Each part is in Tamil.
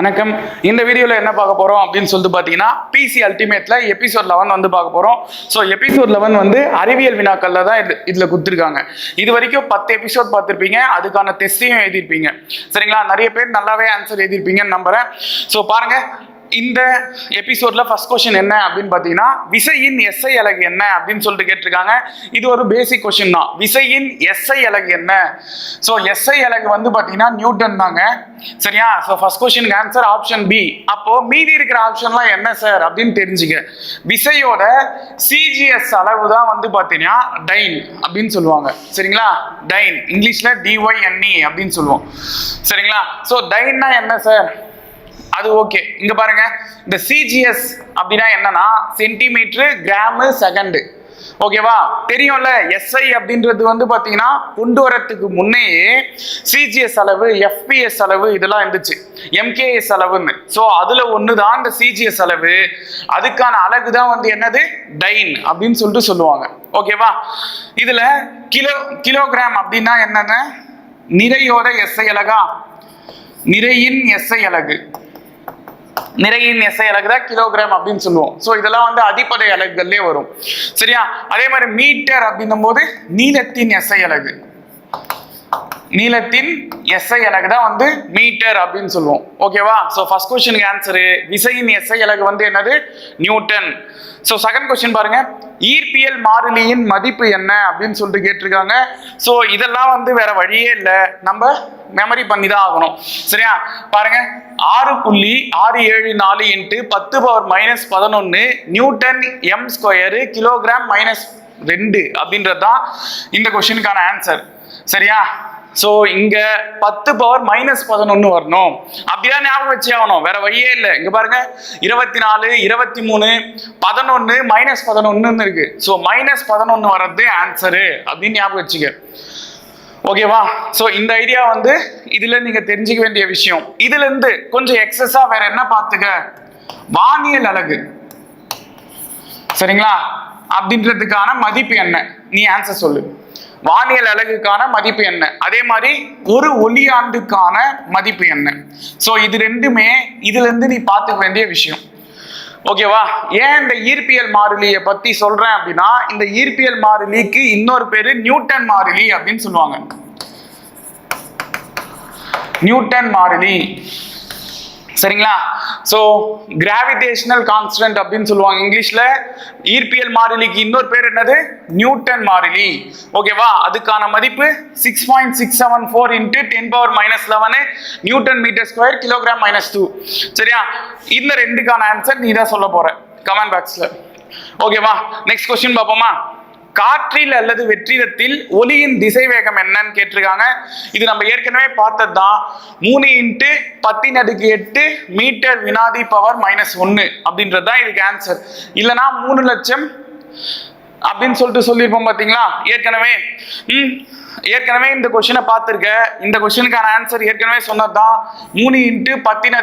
வணக்கம். இந்த வீடியோவில் என்ன பார்க்க போகிறோம் அப்படின்னு சொல்லிட்டு பார்த்தீங்கன்னா பிசி அல்டிமேட்டில் எபிசோட் 11 வந்து பார்க்க போகிறோம். ஸோ எபிசோட் 11 வந்து அறிவியல் வினாக்களில் தான் இதில் கொடுத்துருக்காங்க. இது வரைக்கும் 10 எபிசோட் பார்த்துருப்பீங்க, அதுக்கான டெஸ்ட்டையும் எழுதியிருப்பீங்க. சரிங்களா? நிறைய பேர் நல்லாவே ஆன்சர் எழுதியிருப்பீங்கன்னு நம்புகிறேன். ஸோ பாருங்கள், இந்த எபிசோட்ல ஃபர்ஸ்ட் கொஸ்டின் என்ன அப்படின்னு பார்த்தீங்கன்னா, விசையின் எஸ்ஐ அலகு என்ன அப்படின்னு சொல்லிட்டு கேட்டிருக்காங்க. இது ஒரு பேசிக் கொஸ்டின் தான். விசையின் எஸ்ஐ அலகு என்ன? ஸோ எஸ்ஐ அலகு வந்து பார்த்தீங்கன்னா நியூட்டன் தாங்க. சரியா? ஸோ ஃபர்ஸ்ட் கொஸ்டினுக்கு ஆன்சர் ஆப்ஷன் பி. அப்போ மீதி இருக்கிற ஆப்ஷன்லாம் என்ன சார் அப்படின்னு தெரிஞ்சுக்க. விசையோட சிஜிஎஸ் அளவு தான் வந்து பார்த்தீங்கன்னா டைன் அப்படின்னு சொல்லுவாங்க. சரிங்களா? டைன் இங்கிலீஷ்ல டிஒய்என்இ அப்படின்னு சொல்லுவோம். சரிங்களா? ஸோ டைன்னா என்ன சார்? அது ஓகே. இங்க பாருங்க, இந்த சிஜிஎஸ் அப்படின்னா என்னன்னா சென்டிமீட்டர் கிராம் செகண்ட். ஓகேவா? தெரியும்ல, எஸ்ஐ அப்படின்றது வந்து பாத்தீங்கன்னா கொண்டு வரத்துக்கு முன்னையே சிஜிஎஸ் அளவு, எஃபிஎஸ் அளவு இதெல்லாம் இருந்துச்சு, எம்கேஎஸ் அளவுன்னு. ஸோ அதுல ஒண்ணுதான் இந்த சிஜிஎஸ் அளவு. அதுக்கான அலகு தான் வந்து என்னது? டைன் அப்படின்னு சொல்லிட்டு சொல்லுவாங்க. ஓகேவா? இதுல கிலோகிராம் அப்படின்னா என்னன்னா நிறையோட எஸ்ஐ அலகா, நிறையின் எஸ்ஐ அலகு. நிறையின் எஸ்ஐ அலகு தான் கிலோகிராம் அப்படின்னு சொல்லுவோம். ஸோ இதெல்லாம் வந்து அடிப்படை அலகுகள்லேயே வரும். சரியா? அதே மாதிரி மீட்டர் அப்படின்னும் போது நீளத்தின் எஸ்ஐ அலகு. நீளத்தின் எஸ்ஐ அலகு தான் வந்து மீட்டர் அப்படின்னு சொல்லுவோம். ஓகேவா? ஸோ ஃபர்ஸ்ட் கொஸ்டினுக்கு ஆன்சரு விசையின் எஸ்ஐ அலகு வந்து என்னது? நியூட்டன். ஸோ செகண்ட் கொஸ்டின் பாருங்க, ஈர்ப்பியல் மாறிலியின் மதிப்பு என்ன அப்படின்னு சொல்லிட்டு கேட்டிருக்காங்க. ஸோ இதெல்லாம் வந்து வேற வழியே இல்லை, நம்ம மெமரி பண்ணி தான் ஆகணும். சரியா? பாருங்க, 6.674 × 10⁻−11 நியூட்டன் எம் ஸ்கொயரு கிலோகிராம் -2 அப்படின்றது தான் இந்த கொஸ்டினுக்கான ஆன்சர். சரியா? ஸோ இங்க 10⁻−11 வரணும். அப்படிதான் ஞாபகம் வச்சு ஆகணும், வேற வழியே இல்லை. இங்க பாருங்க, 24, 23, 11 -11 இருக்கு. ஸோ -11 வர்றது ஆன்சரு அப்படின்னு ஞாபகம் வச்சுக்க. ஓகேவா? ஸோ இந்த ஐடியா வந்து இதுல நீங்க தெரிஞ்சுக்க வேண்டிய விஷயம். இதுல இருந்து கொஞ்சம் எக்ஸஸா வேற என்ன பார்த்துக்க, வானியல் அலகு. சரிங்களா? அப்படின்றதுக்கான மதிப்பு என்ன? நீ ஆன்சர் சொல்லு. வானியல் அலகுக்கான மதிப்பு என்ன? அதே மாதிரி ஒரு ஒளியாண்டுக்கான மதிப்பு என்ன? ஸோ இது ரெண்டுமே இதுல இருந்து நீ பார்த்துக்க வேண்டிய விஷயம். ஓகேவா? ஏன் இந்த ஈர்ப்பியல் மாறிலியை பத்தி சொல்றேன் அப்படின்னா, இந்த ஈர்ப்பியல் மாறிலிக்கு இன்னொரு பேரு நியூட்டன் மாறிலி அப்படின்னு சொல்லுவாங்க. நியூட்டன் மாறிலி. சரிங்களா? ஸோ கிராவிடேஷனல் கான்ஸ்டன்ட் அப்படின்னு சொல்லுவாங்க இங்கிலீஷ்ல. ஈர்ப்பியல் மாறிலிக்கு இன்னொரு பேர் என்னது? நியூட்டன் மாறிலி. ஓகேவா? அதுக்கான மதிப்பு 6.674 × 10⁻−11 நியூட்டன் மீட்டர் ஸ்கொயர் கிலோகிராம் -2. சரியா? இந்த ரெண்டுக்கான ஆன்சர் நீ தான் சொல்ல போற கமெண்ட் பாக்ஸ்ல. ஓகேவா? நெக்ஸ்ட் கொஸ்டின் பார்ப்போமா? காற்றில் அல்லது வெற்றிடத்தில் ஒளியின் திசைவேகம் என்னன்னு கேட்டிருக்காங்க. இது நம்ம ஏற்கனவே பார்த்தது தான். 3 × 10⁸ மீட்டர் வினாடி பவர் -1 அப்படின்றது தான் இதுக்கு ஆன்சர். இல்லைனா 3 லட்சம் அப்படின்னு சொல்லிட்டு சொல்லியிருப்போம் பார்த்தீங்களா ஏற்கனவே. ஏற்கனவே இந்த கொஸ்டினை பார்த்துருக்க. இந்த கொஸ்டினுக்கான ஆன்சர் ஏற்கனவே சொன்னதுதான். 3 × 10⁸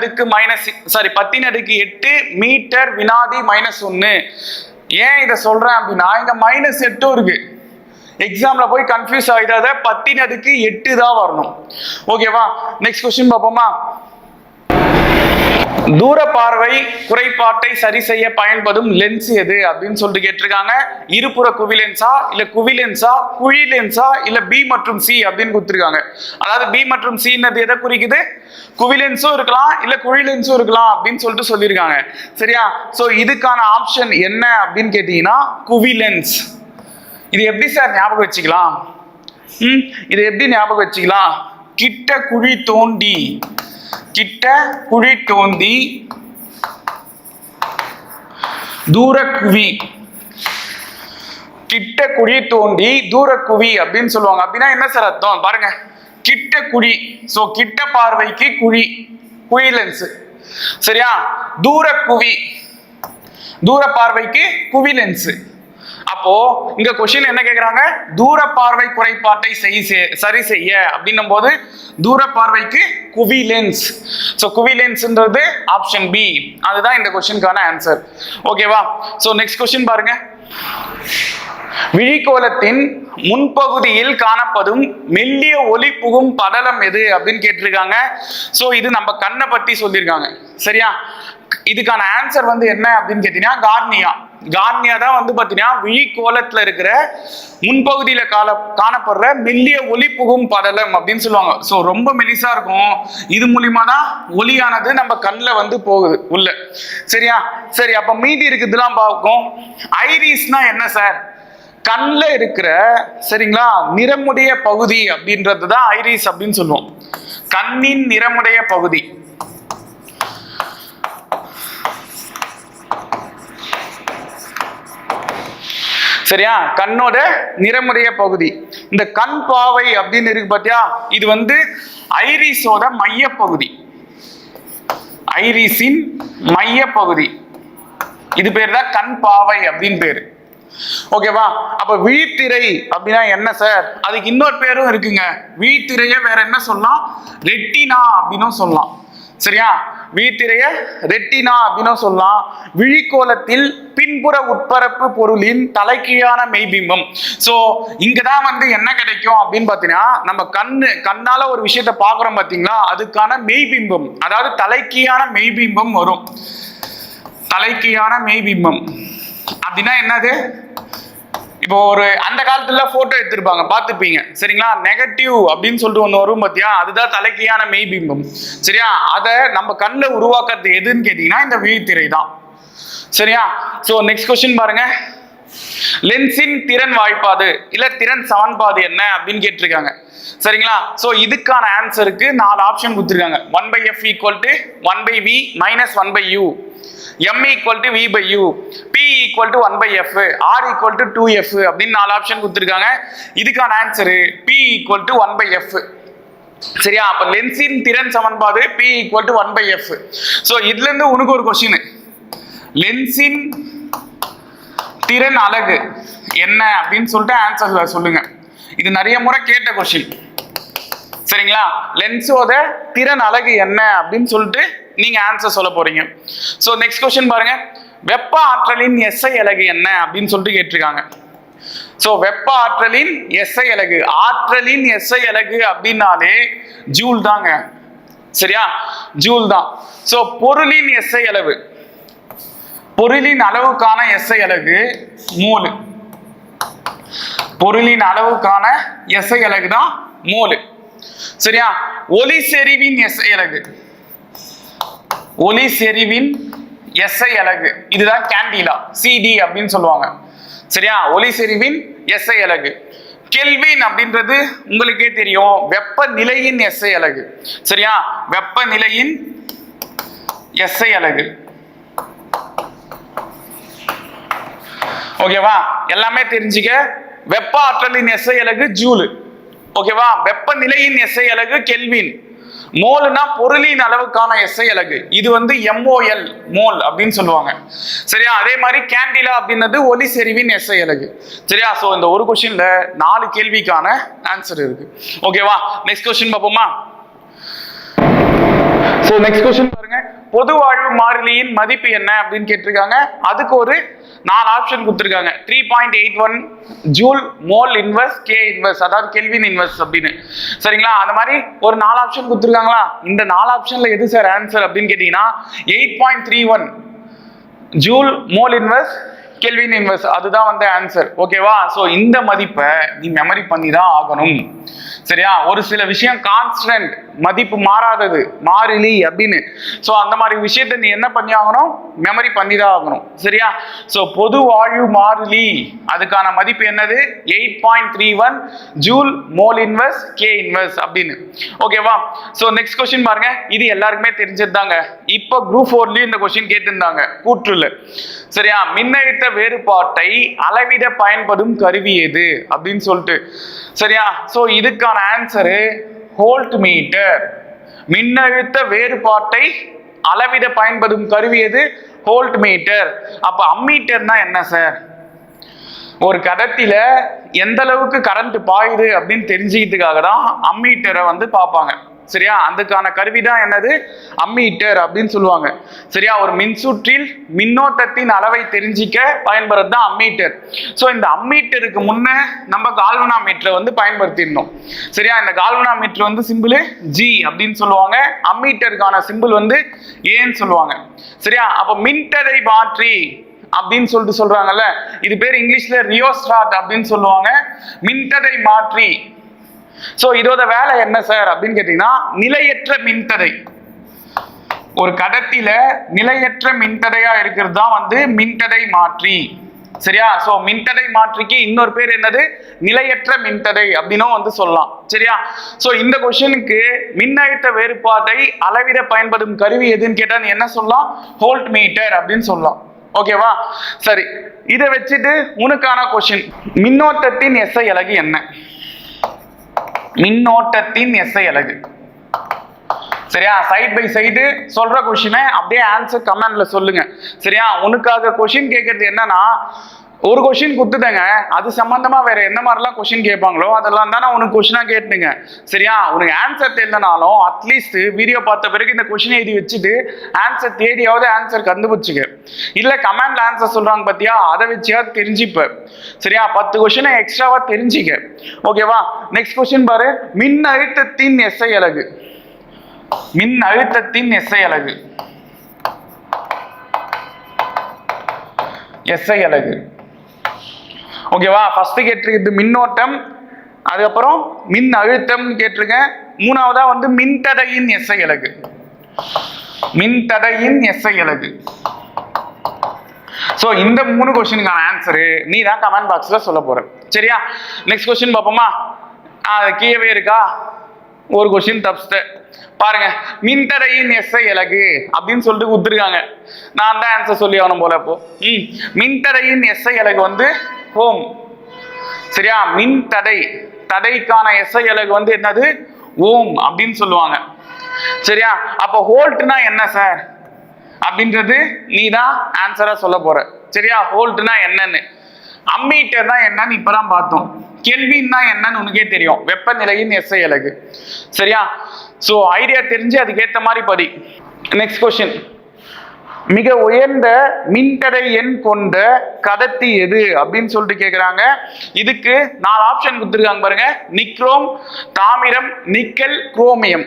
மீட்டர் வினாடி -1. ஏன் இதை சொல்றேன் அப்படின்னா, இங்க -8 இருக்கு. எக்ஸாம்ல போய் கன்ஃபியூஸ் ஆகிடாத, 10⁸ தான் வரணும். ஓகேவா? நெக்ஸ்ட் கொஸ்டின் பார்ப்போமா? தூர பார்வை குறைபாட்டை சரி செய்ய பயன்படும் லென்ஸ் எது அப்படின்னு சொல்லிட்டு கேட்டிருக்காங்க. இருபுற குவிலென்ஸா, இல்ல குவிலென்ஸா, குழி லென்ஸா, இல்ல பி மற்றும் சி அப்படின்னு கொடுத்துருக்காங்க. அதாவது பி மற்றும் சி எதை குறிக்குது? குவிலென்ஸும் இருக்கலாம், இல்ல குழி லென்ஸும் இருக்கலாம் அப்படின்னு சொல்லிட்டு சொல்லியிருக்காங்க. சரியா? ஸோ இதுக்கான ஆப்ஷன் என்ன அப்படின்னு கேட்டீங்கன்னா குவிலென்ஸ். இது எப்படி சார் ஞாபகம் வச்சுக்கலாம்? இது எப்படி ஞாபகம் வச்சுக்கலாம்? கிட்ட குழி தோண்டி தூர குவி, கிட்ட குழி தோண்டி தூர குவி அப்படின்னு சொல்லுவாங்க. அப்படின்னா என்ன சார் அர்த்தம்? பாருங்க, கிட்ட குழி, சோ கிட்ட பார்வைக்கு குழி லென்ஸ். சரியா? தூர குவி, தூர பார்வைக்கு குவி லென்ஸ். அப்போ இங்க கொஸ்டின் என்ன கேக்குறாங்க? தூர பார்வை குறைபாட்டை சரி செய்ய அப்படின்னும் போது தூர பார்வைக்கு குவி லென்ஸ். சோ குவி லென்ஸ்ன்றது ஆப்ஷன் பி. அதுதான் இந்த கொஸ்டினுக்கான ஆன்சர். ஓகேவா? சோ நெக்ஸ்ட் கொஸ்டின் பாருங்க. விழிக்கோலத்தின் முன்பகுதியில் காணப்படும் மெல்லிய ஒளி புகும் படலம் எது அப்படின்னு கேட்டிருக்காங்க. ஸோ இது நம்ம கண்ணை பத்தி சொல்லியிருக்காங்க. சரியா? இதுக்கான ஆன்சர் வந்து என்ன அப்படின்னு கேட்டீங்கன்னா கார்னியா. கார்னியா தான் வந்து பார்த்தீங்கன்னா விழிக்கோலத்தில் இருக்கிற முன்பகுதியில் காணப்படுற மெல்லிய ஒளி புகும் படலம் அப்படின்னு சொல்லுவாங்க. ஸோ ரொம்ப மெலிசா இருக்கும். இது மூலியமா தான் ஒளியானது நம்ம கண்ணில் வந்து போகுது உள்ள. சரியா? சரி, அப்ப மீதி இருக்குதுலாம் பார்க்கும். ஐரிஸ்னா என்ன சார்? கண்ணில் இருக்கிற சரிங்களா நிறமுடைய பகுதி அப்படின்றது தான் ஐரிஸ் அப்படின்னு சொல்லுவோம். கண்ணின் நிறமுடைய பகுதி. சரியா? கண்ணோட நிறமுடைய பகுதி. இந்த கண் பாவை அப்படின்னு இருக்கு பாத்தியா, இது வந்து ஐரிஸோட மைய பகுதி. ஐரிஸின் மைய பகுதி. இது பேர் தான் கண் பாவை அப்படின்னு பேரு. ஓகேவா? அப்ப விழித்திரை அப்படின்னா என்ன சார்? அதுக்கு இன்னொரு பேரும் இருக்குங்க. விழித்திரைய வேற என்ன சொல்லலாம்? ரெட்டினா அப்படின்னு சொல்லலாம். சரியா? விழித்திரைய ரெட்டினா அப்படின்னு சொல்லலாம். விழிக்கோலத்தில் பின்புற உட்பரப்பு பொருளின் தலைக்கீழான மெய்பிம்பம். சோ இங்கதான் வந்து என்ன கிடைக்கும் அப்படின்னு பாத்தீங்கன்னா, நம்ம கண்ணால ஒரு விஷயத்த பாக்குறோம் பாத்தீங்களா, அதுக்கான மெய்பிம்பம், அதாவது தலைக்கீழான மெய்பிம்பம் வரும். தலைக்கீழான மெய்பிம்பம் அப்படின்னா என்னது? இப்போ ஒரு அந்த காலத்துல போட்டோ எடுத்திருப்பாங்க, பார்த்துப்பீங்க. சரிங்களா? நெகட்டிவ் அப்படின்னு சொல்லிட்டு ஒன்று வரும் பார்த்தியா, அதுதான் தலைக்கீழான மெய்பிம்பம். சரியா? அதை நம்ம கண்ணில் உருவாக்குறது எதுன்னு கேட்டீங்கன்னா இந்த விழித்திரை தான். சரியா? ஸோ நெக்ஸ்ட் கொஸ்டின் பாருங்க. லென்ஸின் திறன் வாய்ப்பாடு இல்ல திறன் சமன்பாடு என்ன அப்படின்னு கேட்டிருக்காங்க. சரிங்களா? ஸோ இதுக்கான ஆன்சருக்கு 4 ஆப்ஷன் கொடுத்துருக்காங்க. 1/f = 1/v - 1/u, m = v/u, p = 1/f, r = 2f அப்படின்னு 4 ஆப்ஷன் கொடுத்துருக்காங்க. இதுக்கான ஆன்சரு p = 1/f. சரியா? அப்ப லென்ஸின் திறன் சமன்பாடு p = 1/f. ஸோ இதுல இருந்து உனக்கு ஒரு கொஸ்டின், லென்ஸின் திறன் அலகு என்ன அப்படின்னு சொல்லிட்டு ஆன்சர் சொல்லுங்க. இது நிறைய முறை கேட்ட கொஸ்டின். சரிங்களா? லென்ஸோட திறன் அலகு என்ன அப்படின்னு சொல்லிட்டு நீங்க ஆன்சர் சொல்ல போறீங்க. சோ நெக்ஸ்ட் கொஸ்டின் பாருங்க. வெப்ப ஆற்றலின் SI அலகு என்ன அப்படின்னு சொல்லிட்டு கேட்டிருக்காங்க. சோ வெப்ப ஆற்றலின் SI அலகு, ஆற்றலின் SI அலகு அப்படின்னாலே ஜூல் தாங்க. சரியா? ஜூல் தான். சோ பொருளின் SI அளவு, பொருளின் அளவுக்கான SI அலகு மோல். பொருளின் அளவுக்கான SI அலகு தான் மோல். சரியா? ஒளி செறிவின் SI அலகு, ஒளி செறிவின் SI அலகு இதுதான் கேண்டிலா, CD அப்படின்னு சொல்லுவாங்க. சரியா? ஒளி செறிவின் SI அலகு. கெல்வின் அப்படின்றது உங்களுக்கே தெரியும், வெப்பநிலையின் SI அலகு. சரியா? வெப்பநிலையின் SI அலகு. ஓகேவா? எல்லாமே தெரிஞ்சுக்க. வெப்ப ஆற்றலின் SI அலகு ஜூல். ஓகேவா? வெப்பநிலையின் SI அலகு கெல்வின். மோல்னா பொருளின் அளவுக்கான SI அலகு, இது வந்து MOL, மோல் அப்படின்னு சொல்லுவாங்க. சரியா? அதே மாதிரி கேண்டிலா அப்படின்றது ஒளி செறிவின் SI அலகு. சரியா? சோ இந்த ஒரு கொஸ்டின்ல 4 கேள்விக்கான ஆன்சர் இருக்கு. ஓகேவா? நெக்ஸ்ட் கொஸ்டின் பார்ப்போமா? சோ நெக்ஸ்ட் கொஸ்டின் பாருங்க. பொது வாழ்வு மாறிலியின் மதிப்பு என்ன அப்படின்னு கேட்டிருக்காங்க. அதுக்கு ஒரு 4 ஆப்ஷன் கொடுத்துருக்காங்க. 3.81 joule mole inverse K inverse, அதாவது கெல்வின் இன்வெர்ஸ் அப்படின்னு. சரிங்களா? அந்த மாதிரி ஒரு 4 ஆப்ஷன் கொடுத்துருக்காங்களா? இந்த 4 ஆப்ஷன்ல எது சார் ஆன்சர் அப்படின்னு கேட்டீங்கன்னா 8.31 joule mole inverse kelvin inverse, அதுதான் வந்து ஆன்சர். ஓகேவா? சோ இந்த மதிப்பை நீ மெமரி பண்ணி தான் ஆகணும். சரியா? ஒரு சில விஷயம் கான்ஸ்டன்ட், மதிப்பு மாறாதது, மாறிலி அப்படின்னு. சோ அந்த மாதிரி விஷயத்தை நீ என்ன பண்ணி ஆகணும்? மெமரி பண்ணி தான் ஆகணும். சரியா? சோ பொது வாழ்வு மாறிலி அதுக்கான மதிப்பு என்னது? 8.31 joule mole inverse K inverse அப்படின்னு. ஓகேவா? சோ நெக்ஸ்ட் கொஸ்டின் பாருங்க. இது எல்லாருக்குமே தெரிஞ்சதுதாங்க. இப்போ குரூப் 4லயும் இந்த கொஸ்டின் கேட்டிருந்தாங்க கூற்றுல. சரியா? மின்னழுத்த வேறுபாட்டை அளவிட பயன்படும் கருவி எது அப்படின்னு சொல்லிட்டு. சரியா? சோ இதுக்கான ஆன்சரு வோல்ட் மீட்டர். மின்னழுத்த வேறுபாட்டை அளவிட பயன்படும் கருவி எது? Volt metre. அப்ப அம்மீட்டர்னா என்ன சார்? ஒரு கடத்தில எந்த அளவுக்கு கரண்ட் பாயுது அப்படின்னு தெரிஞ்சுக்கிறதுக்காக தான் அம்மீட்டரை வந்து பார்ப்பாங்க. சரியா? அதுக்கான கருவி தான் என்னது? அம்மீட்டர் அப்படின்னு சொல்லுவாங்க. சரியா? ஒரு மின்சுற்றில் மின்னோட்டத்தின் அளவை தெரிஞ்சிக்க பயன்படுறது தான் அம்மீட்டர். ஸோ இந்த அம்மீட்டருக்கு முன்ன நம்ம கால்வனாமீட்டரை வந்து பயன்படுத்திடணும். சரியா? இந்த கால்வனாமீட்டர் வந்து சிம்பிள் ஜி அப்படின்னு சொல்லுவாங்க. அம்மீட்டருக்கான சிம்பிள் வந்து ஏன்னு சொல்லுவாங்க. சரியா? அப்போ மின்தடை மாற்றி அப்படின்னு சொல்லிட்டு சொல்றாங்கல்ல, இது பேர் இங்கிலீஷ்ல ரியோஸ்டாட் அப்படின்னு சொல்லுவாங்க. மின்தடை மாற்றி. சோ இதோட வேலை என்ன சார் அப்படின்னு கேட்டீங்கன்னா, நிலையற்ற மின்தடை. ஒரு கடத்தில நிலையற்ற மின்தடையா இருக்கிறது தான் வந்து மின்தடை மாற்றி. சரியா? சோ மின்தடை மாற்றிக்கு இன்னொரு பேர் என்னது? நிலையற்ற மின்தடை அப்படின்னும் வந்து சொல்லலாம். சரியா? சோ இந்த கொஸ்டினுக்கு மின்னழுத்த வேறுபாட்டை அளவிட பயன்படும் கருவி எதுன்னு கேட்டா நீ என்ன சொல்லலாம்? வோல்ட் மீட்டர் அப்படின்னு சொல்லலாம். ஓகேவா? சரி, இதை வச்சுட்டு உனக்கான கொஸ்டின், மின்னோட்டத்தின் எஸ்ஐ அலகு என்ன? மின்னோட்டத்தின் எஸ்ஐ அலகு. சரியா? சைட் பை சைடு சொல்ற கொஸ்டினை அப்படியே ஆன்சர் கமெண்ட்ல சொல்லுங்க. சரியா? உனக்காக கொஸ்டின் கேட்கறது என்னன்னா, ஒரு கொஸ்டின் கொடுத்துட்டேங்க, அது சம்பந்தமா வேற என்ன மாதிரிலாம் கொஸ்டின் கேட்பாங்களோ அதெல்லாம் தானே உனக்கு கொஸ்டினா கேட்டுங்க. சரியா? உனக்கு ஆன்சர் தெரியலனாலும் அட்லீஸ்ட் வீடியோ பார்த்த பிறகு இந்த கொஸ்டினை எழுதி வச்சுட்டு ஆன்சர் தேடியாவது ஆன்சர் கண்டுபிடிச்சுக்க. இல்ல கமெண்ட்ல ஆன்சர் சொல்றாங்க பத்தியா, அதை வச்சியாவது தெரிஞ்சுப்ப. சரியா? 10 கொஸ்டினை எக்ஸ்ட்ராவா தெரிஞ்சிக்க. ஓகேவா? நெக்ஸ்ட் கொஸ்டின் பாரு, மின் அழுத்தத்தின் எஸ்ஐ அலகு. மின் அழுத்தத்தின் எஸ்ஐ அலகு. எஸ்ஐ அலகு. ஓகேவா? ஃபர்ஸ்ட் கேட்டிருக்கிறது மின்னோட்டம், அதுக்கப்புறம் மின் அழுத்தம் கேட்டிருக்கேன். மூணாவதா வந்து மின்தடையின் எஸ்ஐ அலகு. மின்தடையின் எஸ்ஐ அலகு. சோ இந்த 3 கொஸ்டினுக்கான ஆன்சரு நீ தான் கமெண்ட் பாக்ஸ்ல சொல்ல போற. சரியா? நெக்ஸ்ட் கொஸ்டின் பார்ப்போமா? அது கீழவே இருக்கா? ஒரு கொஸ்டின் தப்ஸ்ட் பாருங்க, மின்தடையின் எஸ்ஐ அலகு அப்படின்னு சொல்லிட்டு கொடுத்துருக்காங்க. நான் தான் ஆன்சர் சொல்லி ஆகணும் போல. இப்போ மின்தடையின் எஸ்ஐ அலகு வந்து ஓம். சரியா? மின் தடை, தடைக்கான எஸ்ஐ அலகு வந்து என்னது? ஓம் அப்படின்னு சொல்லுவாங்க. சரியா? அப்போ வோல்ட்னா என்ன சார் அப்படின்றது நீ தான் ஆன்சரா சொல்ல போற. சரியா? வோல்ட்னா என்னன்னு, அம்மீட்டர் தான் என்னன்னு இப்பதான் பார்த்தோம். கெல்வின்னா என்னன்னு உனக்கே தெரியும், வெப்பநிலையின் எஸ்ஐ அலகு. சரியா? சோ ஐடியா தெரிஞ்சு அதுக்கேற்ற மாதிரி படி. நெக்ஸ்ட் கொஸ்டின், மிக உயர்ந்த மின்தடை எண் கொண்ட கடத்தி எது அப்படின்னு சொல்லிட்டு கேட்குறாங்க. இதுக்கு 4 ஆப்ஷன் கொடுத்துருக்காங்க பாருங்க, நிக்ரோம், தாமிரம், நிக்கல், குரோமியம்.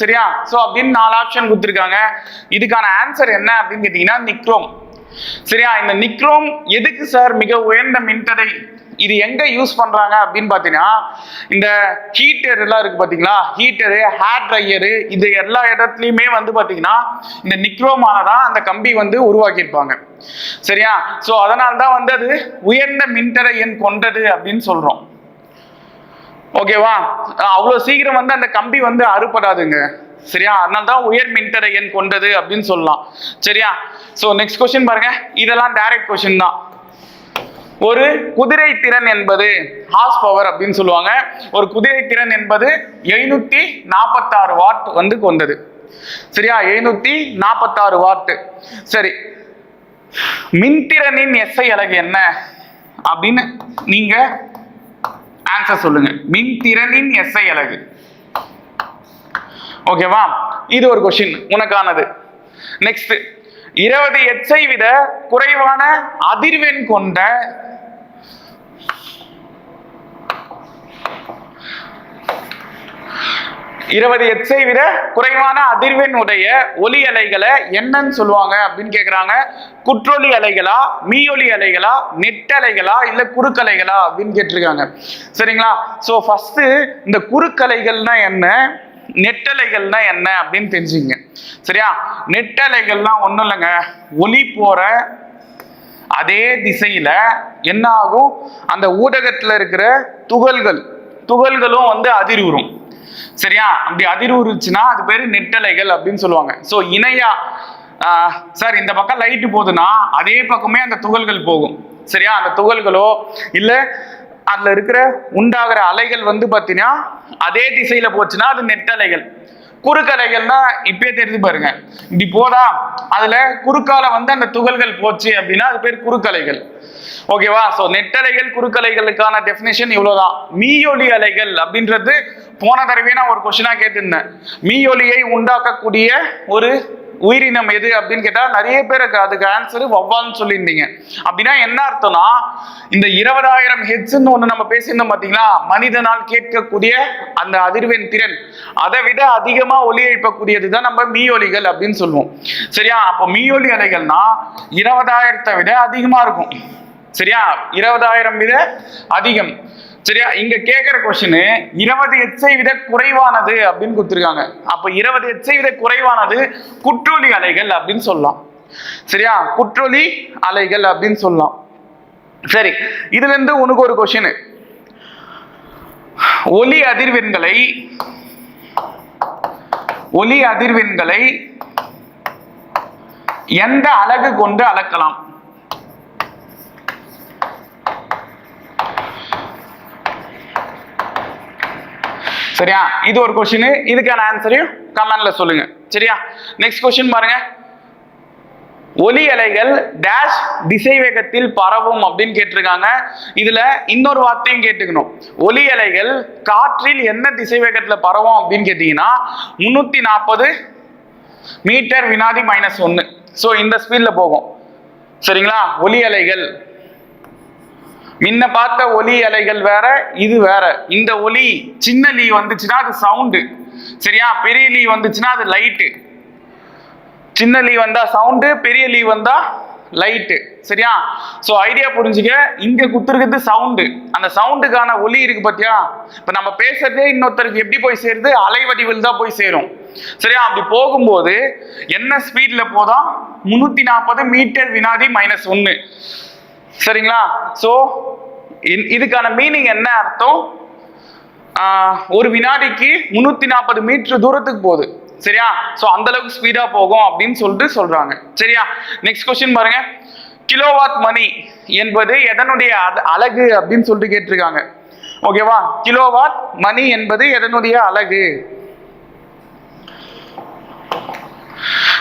சரியா? ஸோ அப்படின்னு 4 ஆப்ஷன் கொடுத்துருக்காங்க. இதுக்கான ஆன்சர் என்ன அப்படின்னு கேட்டீங்கன்னா நிக்ரோம். சரியா? இந்த நிக்ரோம் எதுக்கு சார் மிக உயர்ந்த மின்தடை? இது எங்க யூஸ் பண்றாங்க அப்படின்னு பாத்தீங்கன்னா, இந்த ஹீட்டர் எல்லாம் இருக்கு பாத்தீங்களா, ஹீட்டரு, ஹேர் ட்ரையரு, இது எல்லா இடத்துலயுமே வந்து பாத்தீங்கன்னா இந்த நிக்ரோமானதான் அந்த கம்பி வந்து உருவாக்கியிருப்பாங்க. சரியா? சோ அதனால்தான் வந்து அது உயர்ந்த மின்தடை எண் கொண்டது அப்படின்னு சொல்றோம். ஓகேவா? அவ்வளவு சீக்கிரம் வந்து அந்த கம்பி வந்து அறுபடாதுங்க. சரியா? அதனால தான் உயர் மின்தடை எண் கொண்டது அப்படின்னு சொல்லலாம். சரியா? சோ நெக்ஸ்ட் கொஸ்டின் பாருங்க, இதெல்லாம் டைரக்ட் கொஸ்டின் தான். ஒரு குதிரை திறன் என்பது ஹார்ஸ் பவர் அப்படின்னு சொல்லுவாங்க. ஒரு குதிரை திறன் என்பது 746 வாட் வந்து கொண்டது. சரியா? 746 வாட். சரி, மின்திறனின் எஸ்ஐ அலகு என்ன அப்படின்னு நீங்க ஆன்சர் சொல்லுங்க. மின்திறனின் எஸ்ஐ அலகு. ஓகேவா? இது ஒரு கொஸ்டின் உனக்கானது. நெக்ஸ்ட், 20 ஹெர்ட்ஸை விட குறைவான அதிர்வெண் கொண்ட 20 ஹெர்ட்ஸை விட குறைவான அதிர்வெண் உடைய ஒலி அலைகளை என்னன்னு சொல்லுவாங்க அப்படின்னு கேட்குறாங்க. குற்றொலி அலைகளா, மீயொலி அலைகளா, நெட்டலைகளா, இல்ல குறுக்கலைகளா அப்படின்னு கேட்டிருக்காங்க. சரிங்களா? ஸோ ஃபர்ஸ்ட் இந்த குறுக்கலைகள்னா என்ன, நெட்டலைகள்னா என்ன அப்படின்னு தெரிஞ்சுங்க. சரியா? நெட்டலைகள்னா ஒன்றும் இல்லைங்க, ஒலி போற அதே திசையில என்ன ஆகும், அந்த ஊடகத்தில் இருக்கிற துகள்களும் வந்து அதிர்வுறும். சரியா? அப்படி அதிர்வுறுச்சுன்னா அது பேரு நெட்டலைகள் அப்படின்னு சொல்லுவாங்க. ஸோ இணையா சார் இந்த பக்கம் லைட்டு போகுதுன்னா அதே பக்கமே அந்த துகள்கள் போகும். சரியா? அந்த துகள்களோ இல்ல அதுல இருக்கிற உண்டாகிற அலைகள் வந்து பாத்தீங்கன்னா அதே திசையில போச்சுன்னா அது நெட்டலைகள். குறுக்கலைகள்னா இப்பயே தெரிஞ்சு பாருங்க. இப்படி போதா, அதுல குறுக்கால வந்து அந்த துகள்கள் போச்சு அப்படின்னா அது பேர் குறுக்கலைகள். ஓகேவா? சோ நெட்டலைகள் குறுக்கலைகளுக்கான டெஃபினேஷன் இவ்வளவுதான். மீயொலி அலைகள் அப்படின்றது போன தடவை நான் ஒரு கொஸ்டினா கேட்டிருந்தேன். மீயொலியை உண்டாக்கக்கூடிய ஒரு உயிரினம் எது அப்படின்னு கேட்டா நிறைய பேருக்கு அதுக்கு ஆன்சர் வௌவால்னு சொல்லியிருந்தீங்க. அப்படின்னா என்ன அர்த்தம்னா, இந்த 20,000 ஹெட்ஸ்ன்னு ஒண்ணு நம்ம பேசியிருந்தோம் பாத்தீங்களா, மனிதனால் கேட்கக்கூடிய அந்த அதிர்வெண் திறன், அதை விட அதிகமா ஒலி எழுப்பக்கூடியதுதான் நம்ம மீயொலிகள் அப்படின்னு சொல்லுவோம். சரியா? அப்போ மீயொலி அலைகள்னா 20,000 விட அதிகமா இருக்கும். சரியா? 20,000 விட அதிகம். சரியா? இங்க கேட்கிற கொஸ்டின் 20 ஹெட்ஸை விட குறைவானது அப்படின்னு கொடுத்துருக்காங்க. அப்ப 20 ஹெட்ஸை விட குறைவானது குற்றொலி அலைகள் அப்படின்னு சொல்லலாம். சரியா? குற்றொலி அலைகள் அப்படின்னு சொல்லலாம். சரி, இதுல இருந்து உனக்கு ஒரு கொஸ்டின், ஒலி அதிர்வெண்களை எந்த அலகு கொண்டு அளக்கலாம்? சரியா? இது ஒரு கொஸ்டின். இதுக்கான ஆன்சரையும் கமெண்ட்ல சொல்லுங்க. சரியா? நெக்ஸ்ட் கொஸ்டின் பாருங்க. ஒலி அலைகள் டேஷ் திசை வேகத்தில் பரவும் அப்படின்னு கேட்டிருக்காங்க. இதுல இன்னொரு வார்த்தையும் கேட்டுக்கணும். ஒலி அலைகள் காற்றில் என்ன திசை வேகத்துல பரவும் அப்படின்னு கேட்டீங்கன்னா 340 மீட்டர் வினாடி -1. சோ இந்த ஸ்பீட்ல போகும். சரிங்களா? ஒலி அலைகள் முன்ன பார்த்த ஒலி அலைகள் வேற, இது வேற. இந்த ஒலி சின்ன லீ வந்துச்சுன்னா அது சவுண்டு. சரியா? பெரிய லீ வந்துச்சுன்னா அது லைட்டு. சின்ன லீ வந்தா சவுண்டு, பெரிய லீ வந்தா லைட்டு. சரியா? சோ ஐடியா புரிஞ்சுக்க. இங்க குத்துருக்கிறது சவுண்டு. அந்த சவுண்டுக்கான ஒலி இருக்கு பாத்தியா? இப்ப நம்ம பேசுறதே இன்னொருத்தருக்கு எப்படி போய் சேருது? அலைவடிவில் தான் போய் சேரும். சரியா? அப்படி போகும்போது என்ன ஸ்பீட்ல போதா? 340 மீட்டர் வினாடி -1. சரிங்களா? சோ இதுக்கான மீனிங் என்ன அர்த்தம்? ஒரு வினாடிக்கு 340 மீட்டர் தூரத்துக்கு போகுது. சரியா? சோ அந்த அளவுக்கு ஸ்பீடா போகும் அப்படின்னு சொல்லிட்டு சொல்றாங்க. சரியா? நெக்ஸ்ட் கொஸ்டின் பாருங்க. கிலோவாட் மணி என்பது எதனுடைய அலகு அப்படின்னு சொல்லிட்டு கேட்டிருக்காங்க. ஓகேவா? கிலோவாட் மணி என்பது எதனுடைய அலகு?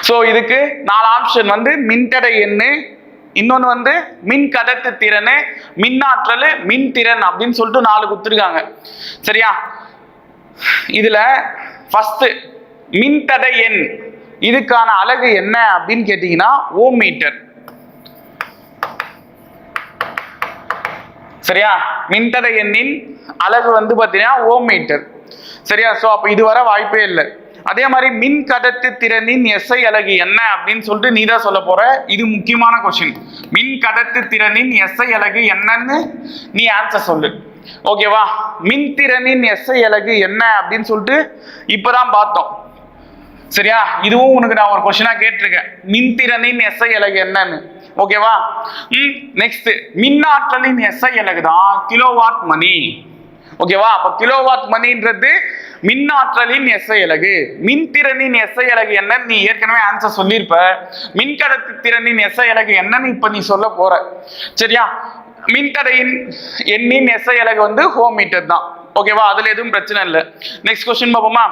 சோ இதுக்கு 4 ஆப்ஷன் வந்து மின்தடை எண்ணு, இன்னொன்னு வந்து மின் கடத்து திறன், மின்னாற்றல், மின் திறன் அப்படின்னு சொல்லிட்டு 4 கொடுத்துருக்காங்க. சரியா? இதுல ஃபர்ஸ்ட் மின்தடை எண், இதுக்கான அலகு என்ன அப்படின்னு கேட்டீங்கன்னா ஓம் மீட்டர். சரியா? மின்தடை எண்ணின் அலகு வந்து பாத்தீங்கன்னா ஓம் மீட்டர். சரியா? சோ அப்ப இது வர வாய்ப்பே இல்லை. அதே மாதிரி மின் கடத்து திறனின் SI அலகு என்ன அப்படின்னு சொல்லிட்டு நீ தான் சொல்ல போற. இது முக்கியமான கொஸ்டின். மின் கடத்து திறனின் SI அலகு என்னன்னு நீ ஆன்சர் சொல்லு. ஓகேவா? மின் திறனின் SI அலகு என்ன அப்படின்னு சொல்லிட்டு இப்பதான் பார்த்தோம். சரியா? இதுவும் உனக்கு நான் ஒரு கொஸ்டினா கேட்டிருக்கேன். மின் திறனின் SI அலகு என்னன்னு. ஓகேவா? நெக்ஸ்ட் மின்னாற்றலின் SI அலகு தான் கிலோவாட் மணி. ஓகேவா? அப்ப கிலோவாட் மணின்றது மின்னாற்றலின் SI அலகு. மின்திறனின் SI அலகு என்னன்னு நீ ஏற்கனவே ஆன்சர் சொல்லியிருப்ப. மின்கடத்து திறனின் SI அலகு என்னன்னு இப்ப நீ சொல்ல போற. சரியா? மின்தடையின் எண்ணின் SI அலகு வந்து ஓம் மீட்டர் தான். ஓகேவா? அதுல எதுவும் பிரச்சனை இல்லை. நெக்ஸ்ட் கொஸ்டின் பார்ப்போமா?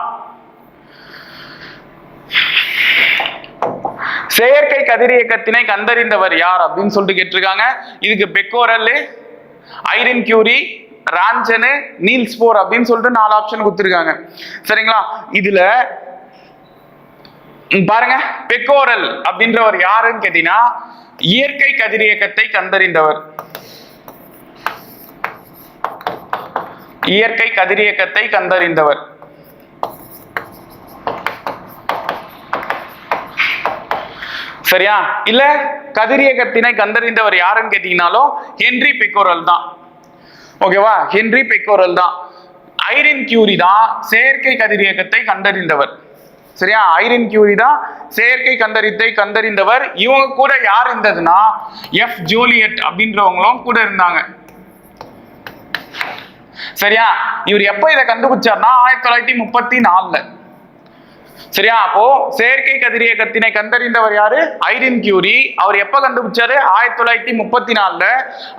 செயற்கை கதிரியக்கத்தினை கண்டறிந்தவர் யார் அப்படின்னு சொல்லிட்டு கேட்டிருக்காங்க. இதுக்கு பெக்கோரல், ஐரின் கியூரி, ராஞ்சனு, நீல்ஸ் போர் அப்படின்னு சொல்லிட்டு 4 ஆப்ஷன் கொடுத்துருக்காங்க. சரிங்களா? இதுல பாருங்க, பெக்கோரல் அப்படின்றவர் யாருன்னு கேட்டீங்கன்னா இயற்கை கதிரியக்கத்தை கண்டறிந்தவர். இயற்கை கதிரியக்கத்தை கண்டறிந்தவர். சரியா? இல்ல கதிரியக்கத்தினை கண்டறிந்தவர் யாருன்னு கேட்டீங்கன்னாலும் ஹென்றி பெக்கோரல் தான். ஓகேவா? ஹென்றி பெக்கோரல் தான். ஐரின் கியூரி தான் செயற்கை கதிரியக்கத்தை கண்டறிந்தவர். சரியா? ஐரின் கியூரி தான் செயற்கை கண்டறிந்தவர். இவங்க கூட யார் இருந்ததுன்னா F ஜோலியட் அப்படின்றவங்களும் கூட இருந்தாங்க. சரியா? இவர் எப்ப இதை கண்டுபிடிச்சார்னா 1934. சரியா? அப்போ செயற்கை கதிரியக்கத்தினை கண்டறிந்தவர் யாரு? Irene Curie. அவர் எப்ப கண்டுபிடிச்சாரு? 1934ல.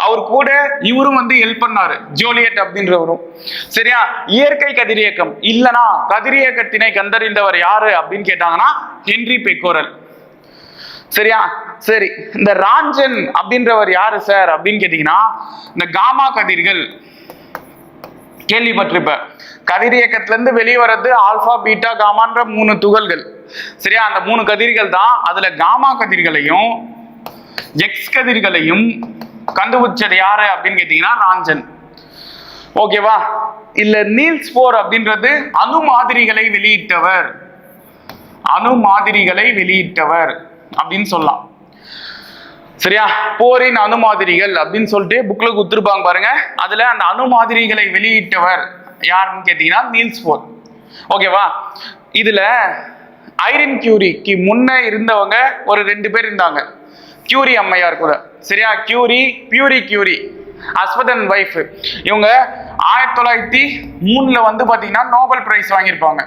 அவர் கூட இவரும் வந்து ஹெல்ப் பண்ணாரு, ஜோலியட் அப்படின்றவரும். சரியா? இயற்கை கதிரியக்கம் இல்லனா கதிரியக்கத்தினை கண்டறிந்தவர் யாரு அப்படின்னு கேட்டாங்கன்னா ஹென்றி பெக்கோரல். சரியா? சரி, இந்த ராஞ்சன் அப்படின்றவர் யாரு சார் அப்படின்னு கேட்டீங்கன்னா, இந்த காமா கதிர்கள் கேள்விப்பட்டிருப்ப. கதிரியக்கத்துல இருந்து வெளியே வர்றது ஆல்பா பீட்டா காமான்ற 3 துகள்கள். சரியா? அந்த 3 கதிர்கள் தான். அதுல காமா கதிர்களையும் எக்ஸ் கதிர்களையும் கண்டுபிடிச்சது யாரு அப்படின்னு கேட்டீங்கன்னா ராஞ்சன். ஓகேவா? இல்ல நீல்ஸ் போர் அப்படின்றது அணு மாதிரிகளை வெளியிட்டவர், அணு மாதிரிகளை வெளியிட்டவர் அப்படின்னு சொல்லலாம். சரியா? போரின் அணு மாதிரிகள் அப்படின்னு சொல்லிட்டு புக்ல கொடுத்துருப்பாங்க பாருங்க. அதுல அந்த அணு மாதிரிகளை வெளியிட்டவர் யாருன்னு கேட்டீங்கன்னா நீல்ஸ் போர். ஓகேவா? இதுல ஐரின் கியூரிக்கு முன்ன இருந்தவங்க ஒரு 2 பேர் இருந்தாங்க, கியூரி அம்மையார் கூட. சரியா? பியூரி கியூரி, ஹஸ்பண்ட் அண்ட் ஒய்ஃப். இவங்க 1903ல வந்து பாத்தீங்கன்னா நோபல் பிரைஸ் வாங்கியிருப்பாங்க.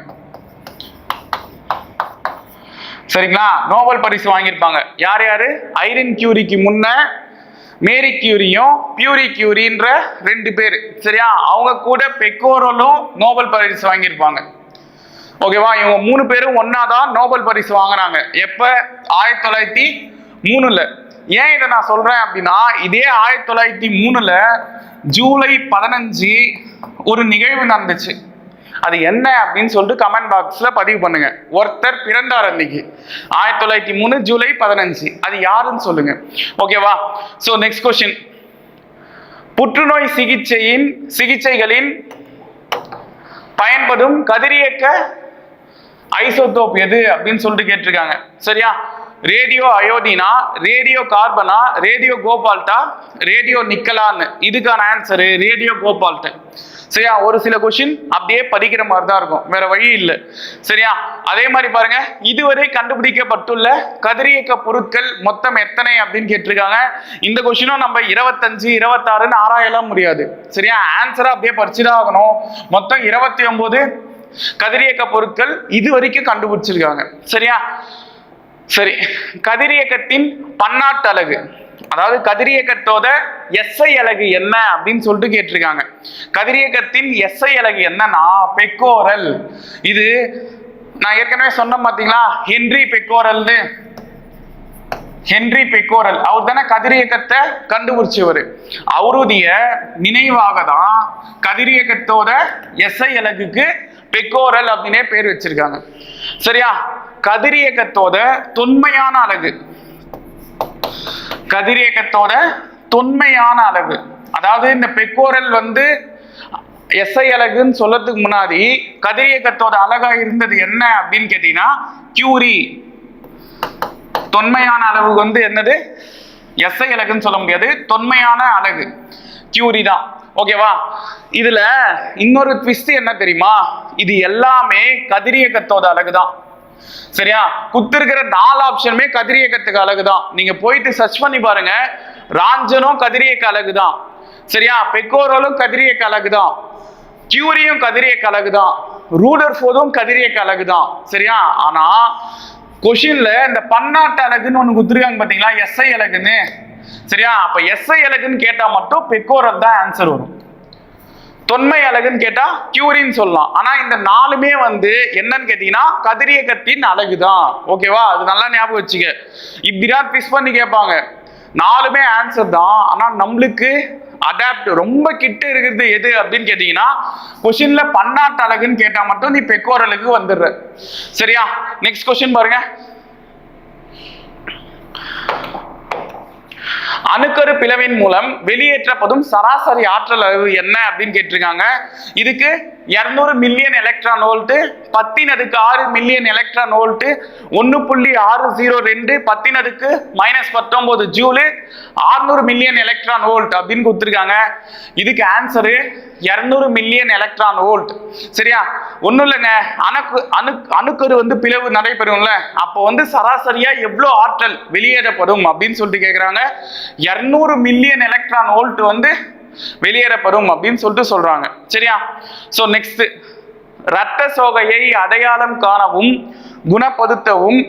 சரிங்களா? நோபல் பரிசு வாங்கியிருப்பாங்க. யார் யாரு? ஐரின் கியூரிக்கு முன்ன மேரி கியூரியும் பியூரி கியூரின்ற 2 பேர். சரியா? அவங்க கூட பெக்கோரலும் நோபல் பரிசு வாங்கியிருப்பாங்க. ஓகேவா? இவங்க 3 பேரும் ஒன்னாதான் நோபல் பரிசு வாங்கினாங்க. எப்ப? 1903ல. ஏன் இதை நான் சொல்றேன் அப்படின்னா, இதே 1903ல ஜூலை 15 ஒரு நிகழ்வு நடந்துச்சு. அது என்ன அப்படின்னு சொல்லிட்டு கமெண்ட் பாக்ஸ்ல பதிவு பண்ணுங்க. ஒருத்தர் பிறந்தார் அன்னைக்கு 1903 ஜூலை 15. அது யாருன்னு சொல்லுங்க. ஓகேவா? So next question. புற்றுநோய் சிகிச்சைகளின் பயன்படும் கதிரியக்க ஐசோடோப் எது அப்படின்னு சொல்லிட்டு கேட்டிருக்காங்க. சரியா? ரேடியோ அயோடினா, ரேடியோ கார்பனா, ரேடியோ கோபால்டா, ரேடியோ நிக்கலான்னு. இதுக்கான ஆன்சரு ரேடியோ கோபால்ட். சரியா? ஒரு சில கொஸ்டின் அப்படியே படிக்கிற மாதிரி தான் இருக்கும், வேற வழி இல்லை. சரியா? அதே மாதிரி பாருங்க, இதுவரை கண்டுபிடிக்கப்பட்டுள்ள கதிரியக்க பொருட்கள் மொத்தம் எத்தனை அப்படின்னு கேட்டிருக்காங்க. இந்த கொஸ்டினும் நம்ம 25, 26ன்னு ஆராயலாம் முடியாது. சரியா? ஆன்சரா அப்படியே படிச்சுதான் ஆகணும். மொத்தம் 29 கதிரியக்க பொருட்கள் இது வரைக்கும் கண்டுபிடிச்சிருக்காங்க. சரியா? சரி, கதிரியக்கத்தின் பன்னாட்டு அலகு, அதாவது கதிரியக்கத்தோட எஸ்ஐ அலகு என்ன அப்படின்னு சொல்லிட்டு கேட்டிருக்காங்க. கதிரியக்கத்தின் எஸ்ஐ அலகு என்னன்னா பெக்கோரல். இது நான் ஏற்கனவே சொன்ன பாத்தீங்களா, ஹென்றி பெக்கோரல் அவர் தானே கதிரியக்கத்தை கண்டுபிடிச்சவர். அவருடைய நினைவாக தான் கதிரியக்கத்தோட எஸ்ஐ அலகுக்கு பெக்கோரல் அப்படின்னே பேர் வச்சிருக்காங்க. சரியா? கதிரியக்கத்தோட தொன்மையான அலகு, கதிரியக்கத்தோட தொன்மையான அளவு, அதாவது இந்த பெக்கோரல் வந்து எஸ்ஐ அலகுன்னு சொல்லறதுக்கு முன்னாடி கதிரியக்கத்தோட அலகா இருந்தது என்ன அப்படின்னு கேட்டீங்கன்னா கியூரி. தொன்மையான அளவு வந்து என்னது? எஸ்ஐ அலகுன்னு சொல்ல முடியாது, தொன்மையான அலகு கியூரி தான். ஓகேவா? இதுல இன்னொரு ட்விஸ்ட் என்ன தெரியுமா? இது எல்லாமே கதிரியக்கத்தோட அலகு தான். சரியா? குத்திருக்கிற 4 ஆப்ஷனுமே கதிரியக்கத்துக்கு அலகுதான். நீங்க போயிட்டு சர்ச் பண்ணி பாருங்க. ராஞ்சனும் கதிரியக்க அலகுதான். சரியா? பெக்கோரலும் கதிரியக்க அலகுதான், கியூரியும் கதிரியக்க அலகுதான், ரூதர்ஃபோர்டும் கதிரியக்க அலகுதான். சரியா? ஆனா கொஷின்ல இந்த பன்னாட்டு அலகுன்னு ஒண்ணு குத்துருக்காங்க பாத்தீங்களா, எஸ்ஐ அலகுன்னு. சரியா? அப்ப எஸ்ஐ அலகுன்னு கேட்டா மட்டும் பெக்கோரல் தான் ஆன்சர் வரும். தொன்மை அலகுன்னு கேட்டா கியூரின்னு சொல்லலாம். ஆனா இந்த 4மே வந்து என்னன்னு கேட்டீங்கன்னா கதிரியக்கத்தின் அலகுதான். ஓகேவா? அது நல்லா ஞாபகம் வச்சுக்க. இப்படிதான் ட்விஸ்ட் பண்ணி கேட்பாங்க. 4மே ஆன்சர் தான். ஆனா நம்மளுக்கு அடாப்ட் ரொம்ப கிட்ட இருக்கிறது எது அப்படின்னு கேட்டீங்கன்னா, கொஸ்டின்ல பன்னாட்டு அலகுன்னு கேட்டா மட்டும் நீ பெக்கோரலுக்கு வந்துடுற. சரியா? நெக்ஸ்ட் கொஸ்டின் பாருங்க. அணுக்கரு பிளவின் மூலம் வெளியேற்றப்படும் சராசரி ஆற்றல் அளவு என்ன அப்படின்னு கேட்டிருக்காங்க. இதுக்கு 200 million electron volt, 10⁻⁶ million electron volt, 1.602 10⁻⁻⁹ Zulu, 600 million electron volt அப்படின்னு கொடுத்துருக்காங்க. இதுக்கு ஆன்சரு 200 மில்லியன் எலக்ட்ரான் வோல்ட். சரியா? ஒன்றும் இல்லைங்க, அணுக்கரு வந்து பிளவு நடைபெறும்ல, அப்போ வந்து சராசரியா எவ்வளோ ஆற்றல் வெளியேறப்படும் அப்படின்னு சொல்லிட்டு கேட்குறாங்க. 200 மில்லியன் எலக்ட்ரான் வோல்ட் வந்து வெளியேறப்படும் அப்படின்னு சொல்லிட்டு சொல்றாங்க. சரியா? சோ நெக்ஸ்ட் இரத்த சோகையை அடையாளம் காணவும் குணப்படுத்தவும்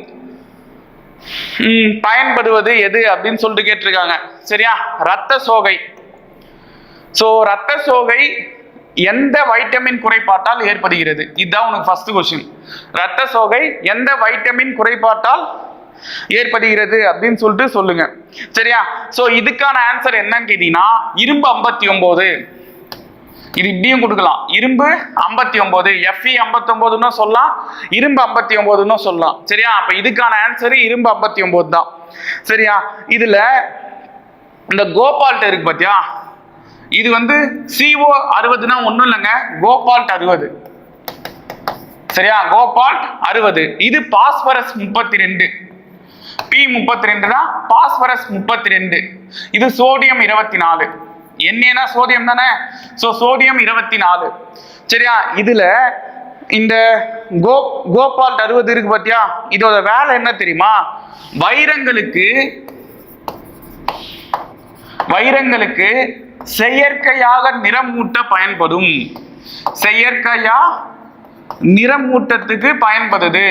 பயன்படுவது எது அப்படின்னு சொல்லிட்டு கேட்டிருக்காங்க. சரியா, இரத்த சோகை. சோ இரத்த சோகை எந்த வைட்டமின் குறைபாட்டால் ஏற்படுகிறது? இதுதான் உனக்கு ஃபர்ஸ்ட் கொஸ்டின். இரத்த சோகை எந்த வைட்டமின் குறைபாட்டால் ஏற்படுகிறது அப்படின்னு சொல்லிட்டு சொல்லுங்க. சரியா, சோ இதுக்கான ஆன்சர் என்னன்னு கேட்டீங்கன்னா இரும்பு 59. இது இப்படியும் கொடுக்கலாம், இரும்பு 59, Fe 59 சொல்லலாம், இரும்பு 59 சொல்லலாம். சரியா, அப்ப இதுக்கான ஆன்சர் இரும்பு 59 தான். சரியா, இதுல இந்த கோபால்ட் இருக்கு பாத்தியா, இது வந்து CO 60னா ஒண்ணும் இல்லைங்க, கோபால்ட் 60. சரியா, கோபால்ட் 60. இது பாஸ்பரஸ் 32, P32 தான் பாஸ்பரஸ் 32. இது சோடியம் 24. என்னன்னா சோடியம் தானே, சோ சோடியம் 24. சரியா, இதுல இந்த கோபால்ட் 60 இருக்கு பாத்தியா, இதோட வேலை என்ன தெரியுமா? வைரங்களுக்கு செயற்கையாக நிறமூட்ட பயன்படும். செயற்கையா நிறமூட்டத்துக்கு பயன்படுது.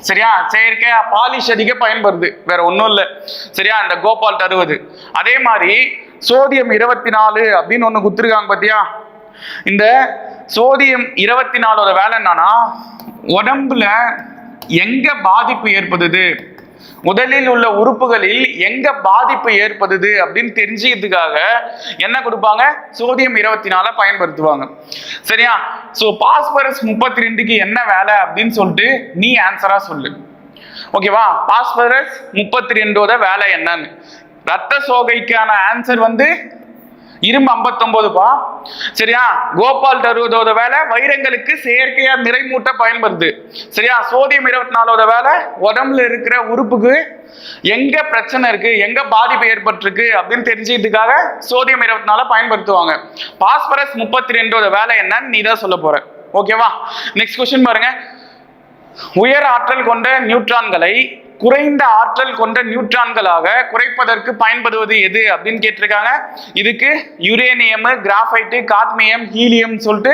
சரியா, செயற்கையா பாலிஷ் அடிக்க பயன்படுது, வேற ஒன்றும் இல்லை. சரியா, இந்த கோபால்ட் 60. அதே மாதிரி சோடியம் 24 அப்படின்னு ஒன்று குத்துருக்காங்க பாத்தியா, இந்த சோடியம் 24 வேலை என்னன்னா உடம்புல எங்க பாதிப்பு ஏற்படுது, உடலில் உள்ள உறுப்புகளில் எங்க பாதிப்பு ஏற்படுது அப்படின்னு தெரிஞ்சுக்கிறதுக்காக என்ன கொடுப்பாங்க? சோடியம் 24 பயன்படுத்துவாங்க. சரியா, சோ பாஸ்பரஸ் 32க்கு என்ன வேலை அப்படின்னு சொல்லிட்டு நீ ஆன்சரா சொல்லு. ஓகேவா, பாஸ்பரஸ் 32 வேலை என்னன்னு. ரத்த சோகைக்கான ஆன்சர் வந்து இரும்பு 59பா. சரியா, கோபால்ட் 60 வேலை வைரங்களுக்கு செயற்கையா நிறைமூட்ட பயன்படுது. சரியா, சோடியம் 24 வேலை உடம்புல இருக்கிற உறுப்புக்கு எங்க பிரச்சனை இருக்கு, எங்க பாதிப்பு ஏற்பட்டிருக்கு அப்படின்னு தெரிஞ்சுக்கிறதுக்காக சோடியம் 24 பயன்படுத்துவாங்க. பாஸ்பரஸ் 32 வேலை என்னன்னு நீ தான் சொல்ல போற. ஓகேவா, நெக்ஸ்ட் கொஸ்டின் பாருங்க. உயர் ஆற்றல் கொண்ட நியூட்ரான்களை குறைந்த ஆற்றல் கொண்ட நியூட்ரான்களாக குறைப்பதற்கு பயன்படுவது எது அப்படின்னு கேட்டிருக்காங்க. இதுக்கு யுரேனியம், கிராஃபைட்டு, காட்மியம், ஹீலியம் சொல்லிட்டு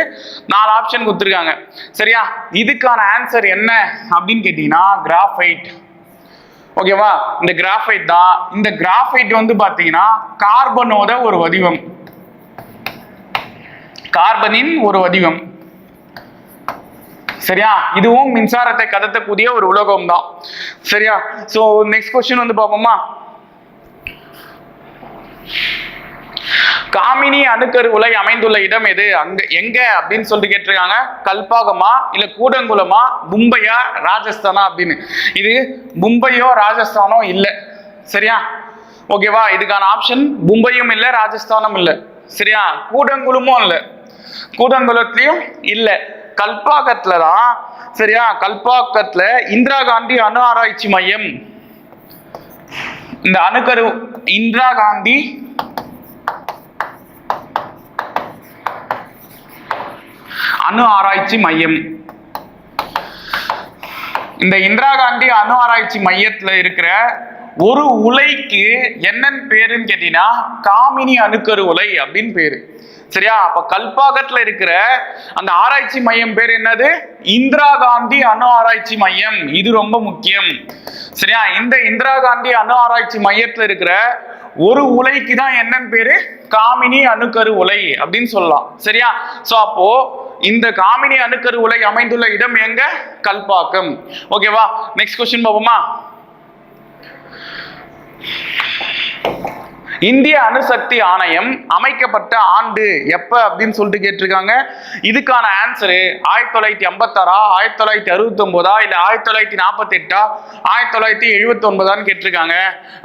4 ஆப்ஷன் கொடுத்துருக்காங்க. சரியா, இதுக்கான ஆன்சர் என்ன அப்படின்னு கேட்டீங்கன்னா கிராஃபைட். ஓகேவா, இந்த கிராஃபைட் தான். இந்த கிராஃபைட் வந்து பாத்தீங்கன்னா கார்பனோட ஒரு வடிவம், கார்பனின் ஒரு வடிவம். சரியா, இதுவும் மின்சாரத்தை கடத்தக்கூடிய ஒரு உலோகம் தான். சரியா, சோ நெக்ஸ்ட் क्वेश्चन வந்து பாப்போமா. காமினி அணுக்கரு உலை அமைந்துள்ள இடம் எது, அங்க எங்க அப்படின்னு சொல்லிட்டு கேட்டிருக்காங்க. கல்பாகமா, இல்ல கூடங்குளமா, மும்பையா, ராஜஸ்தானா அப்படின்னு. இது மும்பையோ ராஜஸ்தானோ இல்ல. சரியா, ஓகேவா, இதுக்கான ஆப்ஷன் மும்பையும் இல்ல ராஜஸ்தானும் இல்ல. சரியா, கூடங்குளமும் இல்ல, கூடங்குளத்திலையும் இல்ல, கல்பாக்கத்துல தான். சரியா, கல்பாக்கத்துல இந்திரா காந்தி அணு ஆராய்ச்சி மையம், இந்த அணுக்கரு இந்திரா காந்தி அணு ஆராய்ச்சி மையம், இந்த இந்திரா காந்தி அணு ஆராய்ச்சி மையத்துல இருக்கிற ஒரு உலைக்கு என்னன்னு பேருன்னு கேட்டீங்கன்னா காமினி அணுக்கரு உலை அப்படின்னு பேரு. சரியா, அப்ப கல்பாக்கத்துல இருக்கிற அந்த ஆராய்ச்சி மையம் பேர் என்னது? இந்திரா காந்தி அணு ஆராய்ச்சி மையம். இது ரொம்ப முக்கியம். சரியா, இந்த இந்திரா காந்தி அணு ஆராய்ச்சி மையத்துல இருக்கிற ஒரு உலைக்கு தான் என்னன்னு பேரு? காமினி அணுக்கரு உலை அப்படின்னு சொல்லலாம். சரியா, சோ அப்போ இந்த காமினி அணுக்கரு உலை அமைந்துள்ள இடம் எங்க? கல்பாக்கம். ஓகேவா, நெக்ஸ்ட் क्वेश्चन பாப்போமா. இந்திய அணுசக்தி ஆணையம் அமைக்கப்பட்ட ஆண்டு எப்ப அப்படின்னு சொல்லிட்டு கேட்டிருக்காங்க. இதுக்கான ஆன்சரு 1956, 1969 இல்ல 1948, 1979 கேட்டிருக்காங்க.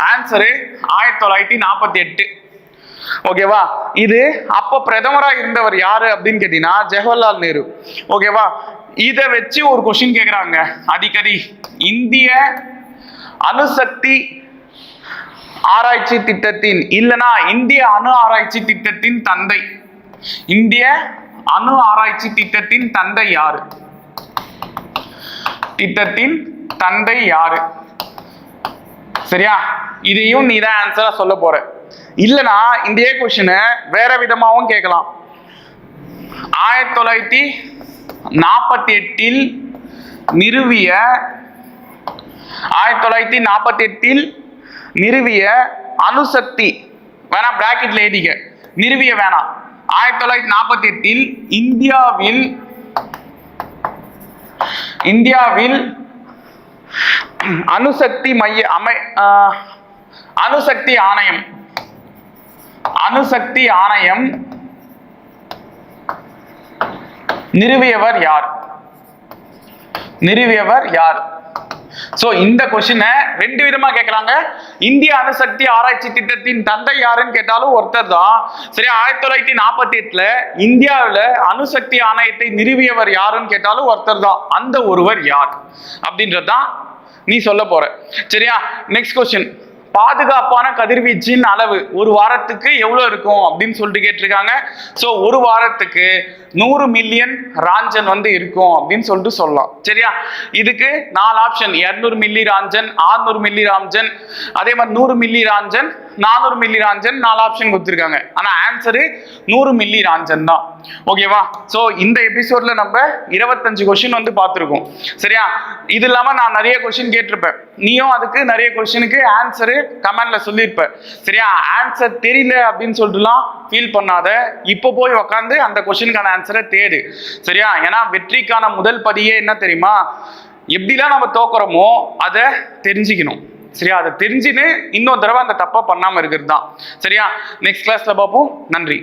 ஆன்சரு 1948. ஓகேவா, இது அப்ப பிரதமரா இருந்தவர் யாரு அப்படின்னு கேட்டீங்கன்னா ஜவஹர்லால் நேரு. ஓகேவா, இத வச்சு ஒரு கொஸ்டின் கேக்குறாங்க அடிக்கடி. இந்திய அணுசக்தி ஆராய்ச்சி திட்டத்தின் இல்லனா இந்திய அணு ஆராய்ச்சி திட்டத்தின் தந்தை, இந்திய அணு ஆராய்ச்சி திட்டத்தின் தந்தை யாரு? திட்டத்தின் தந்தை யாரு? சரியா, இதையும் நீ தான் ஆன்சரா சொல்ல போற. இல்லனா இந்த கொஸ்டினை வேற விதமாவும் கேட்கலாம். 1900 1948 நிறுவிய 1948 நிறுவிய அணுசக்தி வேணாம் பிராக்கெட்ல எழுதிக்க, நிறுவிய வேணாம். 1948 இந்தியாவில் அணுசக்தி ஆணையம் நிறுவியவர் யார்? சோ இந்த கொஸ்டினை ரெண்டு விதமா கேட்கறாங்க. இந்திய அணுசக்தி ஆராய்ச்சி திட்டத்தின் தந்தை யாருன்னு கேட்டாலும் ஒருத்தர் தான். சரி, 1948 இந்தியாவில் அணுசக்தி ஆணையத்தை நிறுவியவர் யாருன்னு கேட்டாலும் ஒருத்தர் தான். அந்த ஒருவர் யார் அப்படின்றதுதான் நீ சொல்ல போற. சரியா? நெக்ஸ்ட் கொஸ்டின், பாதுகாப்பான கதிர்வீச்சின் அளவு ஒரு வாரத்துக்கு எவ்வளவு இருக்கும் அப்படின்னு சொல்லிட்டு கேட்டிருக்காங்க. ஸோ ஒரு வாரத்துக்கு 100 மில்லியன் ராஞ்சன் இருக்கும் அப்படின்னு சொல்லிட்டு சொல்லலாம். சரியா? இதுக்கு 4 option, 200 milli Roentgen, 600 milli Roentgen, அதே மாதிரி 100 milli Roentgen, 400 milli Roentgen, 4 option கொடுத்துருக்காங்க. ஆனா ஆன்சரு 100 மில்லி ராஞ்சன் தான். ஓகேவா? ஸோ இந்த எபிசோட்ல நம்ம 25 கொஸ்டின் பார்த்துருக்கோம். சரியா? இது இல்லாம நான் நிறைய கொஸ்டின் கேட்டிருப்பேன். நீயும் அதுக்கு நிறைய கொஸ்டினுக்கு ஆன்சரு கமெண்ட்ல சொல்லியிருப்ப. சரியா? ஆன்சர் தெரியல அப்படின்னு சொல்லிட்டுலாம் ஃபீல் பண்ணாத. இப்போ போய் உக்காந்து அந்த கொஸ்டினுக்கான ஆன்சரை தேடு. சரியா? ஏன்னா வெற்றிக்கான முதல் படியே என்ன தெரியுமா? எப்படிலாம் நம்ம தோக்குறோமோ அதை தெரிஞ்சுக்கணும். சரியா? அதை தெரிஞ்சுன்னு இன்னொரு தடவை அந்த தப்பா பண்ணாம இருக்கிறது தான். சரியா? நெக்ஸ்ட் கிளாஸ்ல பார்ப்போம். நன்றி.